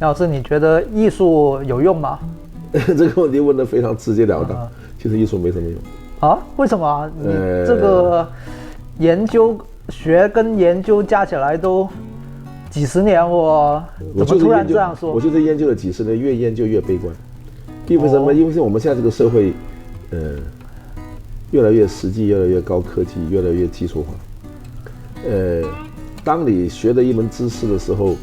老师，你觉得艺术有用吗？这个问题问得非常直截了当。其实艺术没什么用啊？为什么？你这个研究学跟研究加起来都几十年，我怎么突然这样说？我就是研究了几十年，越研究越悲观。因为什么？因为我们现在这个社会，越来越实际，越来越高科技，越来越技术化。当你学的一门知识的时候，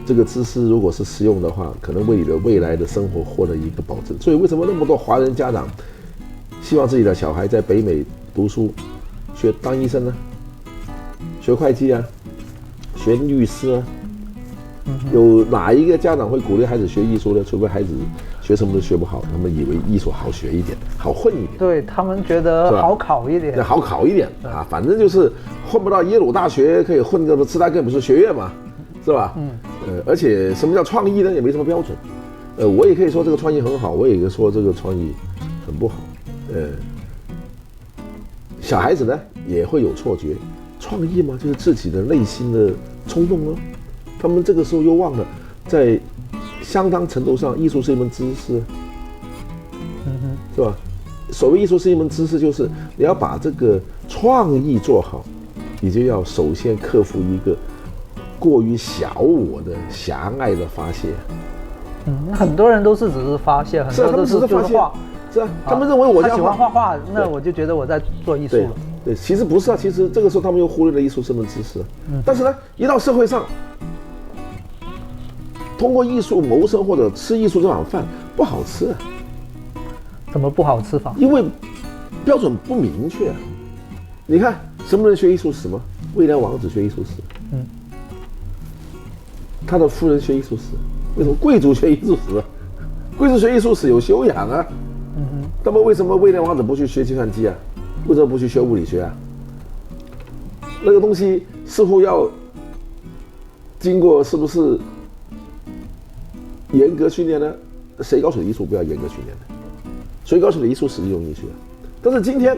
这个知识如果是实用的话，可能为你的未来的生活获得一个保证。所以为什么那么多华人家长希望自己的小孩在北美读书，学当医生呢？学会计啊，学律师啊？有哪一个家长会鼓励孩子学艺术呢？除非孩子学什么都学不好，他们以为艺术好学一点，好混一点。对，他们觉得好考一点，好考一点啊，反正就是混不到耶鲁大学，可以混个斯坦福美术学院嘛。是吧？而且什么叫创意呢？也没什么标准。我也可以说这个创意很好，我也可以说这个创意很不好。小孩子呢也会有错觉，创意嘛就是自己的内心的冲动哦。他们这个时候又忘了，在相当程度上，艺术是一门知识，是吧？所谓艺术是一门知识，就是你要把这个创意做好，你就要首先克服一个过于小我的狭隘的发泄。很多人都是只是发泄，很多都是就是画。是啊，他们认为我他喜欢画画，那我就觉得我在做艺术了。对，其实不是啊，其实这个时候他们又忽略了艺术这门知识。但是呢，一到社会上，通过艺术谋生或者吃艺术这碗饭不好吃啊。怎么不好吃法？因为标准不明确啊。你看什么人学艺术史吗？威廉王子学艺术史。他的夫人学艺术史，为什么贵族学艺术史？贵族学艺术史有修养啊。那么为什么威廉王子不去学计算机啊？为什么不去学物理学啊？那个东西似乎要经过是不是严格训练呢？谁告诉你艺术不要严格训练的？谁告诉你艺术史用艺术啊？但是今天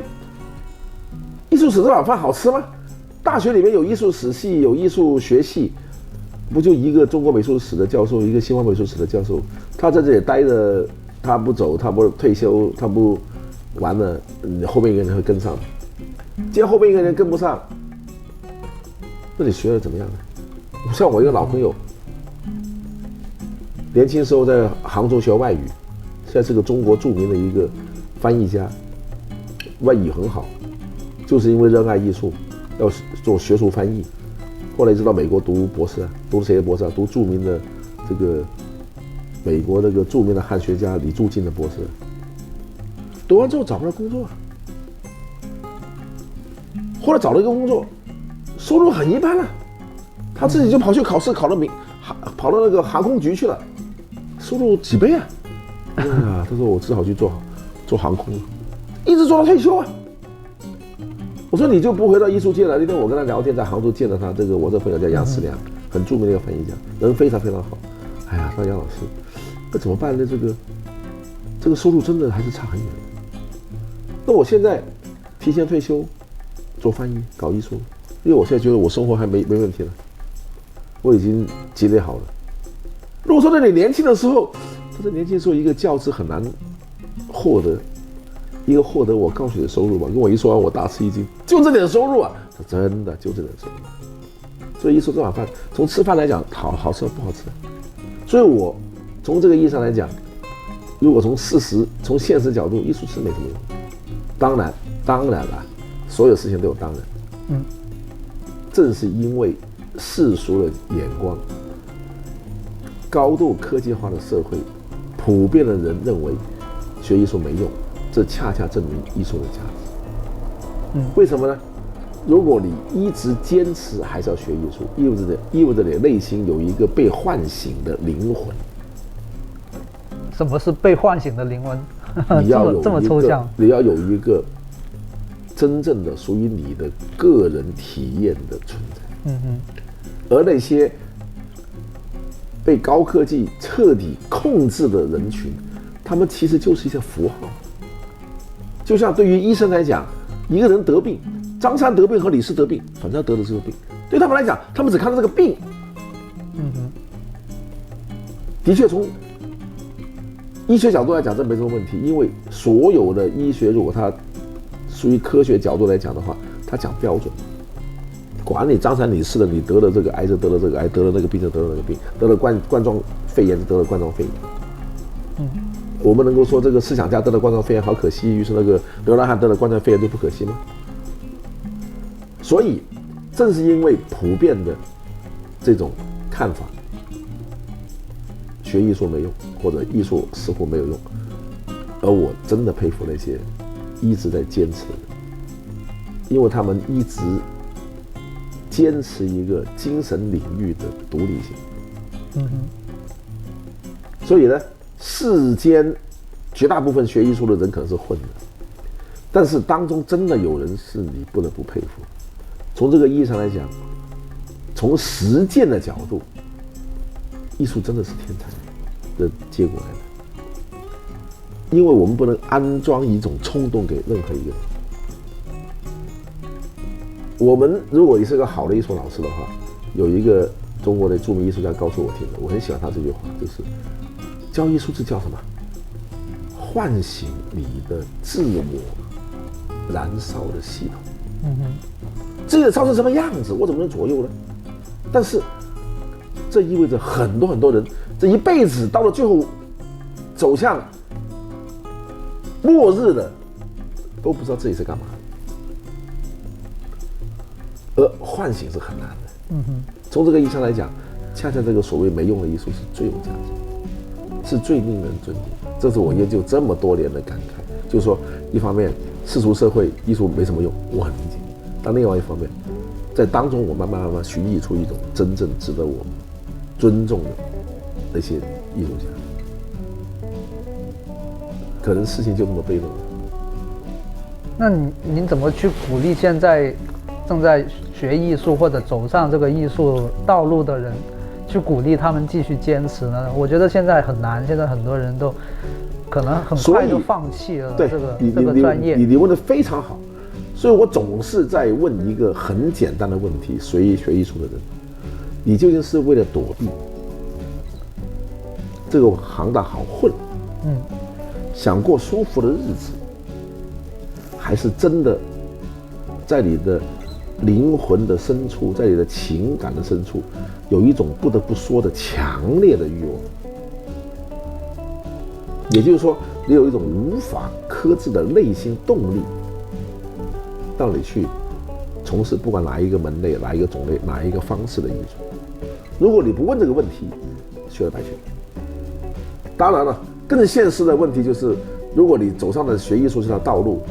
艺术史这碗饭好吃吗？大学里面有艺术史系，有艺术学系。不就一个中国美术史的教授，一个西方美术史的教授，他在这里待着，他不走，他不退休，他不完了，后面一个人会跟上。既然后面一个人跟不上，那你学的怎么样呢？像我一个老朋友，年轻时候在杭州学外语，现在是个中国著名的一个翻译家，外语很好，就是因为热爱艺术，要做学术翻译。后来一直到美国读博士啊，读谁的博士啊？读著名的这个美国那个著名的汉学家李柱敬的博士。读完之后找不到工作，后来找了一个工作，收入很一般了，他自己就跑去考试，跑到那个航空局去了，收入几倍啊！哎呀，他说我只好去做航空了，一直做到退休啊。我说你就不回到艺术界了？那天我跟他聊天，在杭州见了他，我这朋友叫杨思良，很著名的一个翻译家，人非常非常好。哎呀，说杨老师，那怎么办呢？这个收入真的还是差很远。那我现在提前退休，做翻译，搞艺术，因为我现在觉得我生活还没问题了，我已经积累好了。如果说在你年轻的时候，他在年轻的时候一个教职很难获得。一个获得我告诉你的收入吧，跟我一说完我大吃一惊，就这点收入啊！真的就这点收入。所以艺术这碗饭，从吃饭来讲，好吃不好吃？所以我从这个意义上来讲，如果从现实角度，艺术是没什么用。当然了，所有事情都有当然。正是因为世俗的眼光，高度科技化的社会，普遍的人认为学艺术没用。这恰恰证明艺术的价值。为什么呢？如果你一直坚持还是要学艺术，意味着你内心有一个被唤醒的灵魂。什么是被唤醒的灵魂？你要有这么抽象。你要有一个真正的属于你的个人体验的存在。而那些被高科技彻底控制的人群，他们其实就是一些符号。就像对于医生来讲，一个人得病，张三得病和李四得病，反正得的是个病，对他们来讲，他们只看到这个病。的确，从医学角度来讲，这没什么问题，因为所有的医学，如果它属于科学角度来讲的话，它讲标准。管你张三李四的，你得了这个癌就得了这个癌，得了那个病就得了那个病，得了冠状肺炎就得了冠状肺炎。我们能够说这个思想家得了冠状肺炎好可惜，于是那个流浪汉得了冠状肺炎就不可惜吗？所以，正是因为普遍的这种看法，学艺术没用，或者艺术似乎没有用，而我真的佩服那些一直在坚持的人，因为他们一直坚持一个精神领域的独立性。所以呢，世间绝大部分学艺术的人可能是混的，但是当中真的有人是你不得不佩服。从这个意义上来讲，从实践的角度，艺术真的是天才的结果来的。因为我们不能安装一种冲动给任何一个人。我们如果你是个好的艺术老师的话，有一个中国的著名艺术家告诉我听的，我很喜欢他这句话，就是教艺术是叫什么？唤醒你的自我燃烧的系统。自己的烧成什么样子，我怎么能左右呢？但是这意味着很多很多人这一辈子到了最后走向末日的，都不知道自己是干嘛的。而唤醒是很难的。从这个意义上来讲，恰恰这个所谓没用的艺术是最有价值，是最令人尊敬。这是我研究这么多年的感慨。就是说，一方面世俗社会艺术没什么用，我很理解；但另外一方面，在当中我慢慢寻觅出一种真正值得我们尊重的那些艺术家。可能事情就这么悖论。那您怎么去鼓励现在正在学艺术或者走上这个艺术道路的人，去鼓励他们继续坚持呢？我觉得现在很难，现在很多人都可能很快就放弃了这个专业。你问得非常好，所以我总是在问一个很简单的问题：随意学艺术的人，你究竟是为了躲避这个行当好混，想过舒服的日子，还是真的在你的灵魂的深处，在你的情感的深处，有一种不得不说的强烈的欲望？也就是说，你有一种无法克制的内心动力，让你去从事不管哪一个门类、哪一个种类、哪一个方式的艺术。如果你不问这个问题，学了白学。当然了，更现实的问题就是，如果你走上了学艺术这条道路，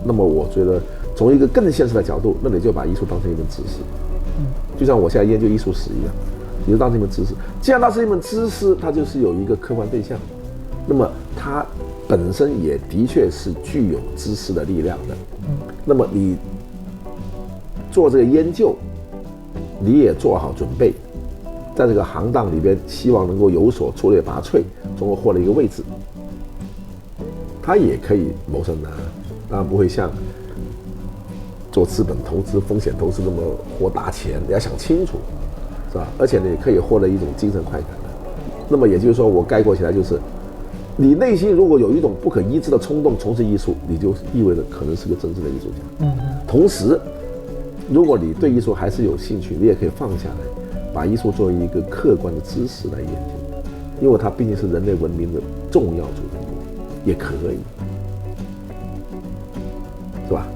那么我觉得从一个更现实的角度，那你就把艺术当成一门知识。就像我现在研究艺术史一样，你就当成一门知识。既然它是一门知识，它就是有一个客观对象，那么它本身也的确是具有知识的力量的。那么你做这个研究，你也做好准备，在这个行当里边，希望能够有所出类拔萃，从而获得一个位置。它也可以谋生的，当然不会像做资本投资、风险投资那么获大钱，你要想清楚，是吧？而且你可以获得一种精神快感的。那么也就是说，我概括起来就是，你内心如果有一种不可抑制的冲动从事艺术，你就意味着可能是个真正的艺术家。同时，如果你对艺术还是有兴趣，你也可以放下来，把艺术作为一个客观的知识来研究，因为它毕竟是人类文明的重要组成部分，也可以，是吧？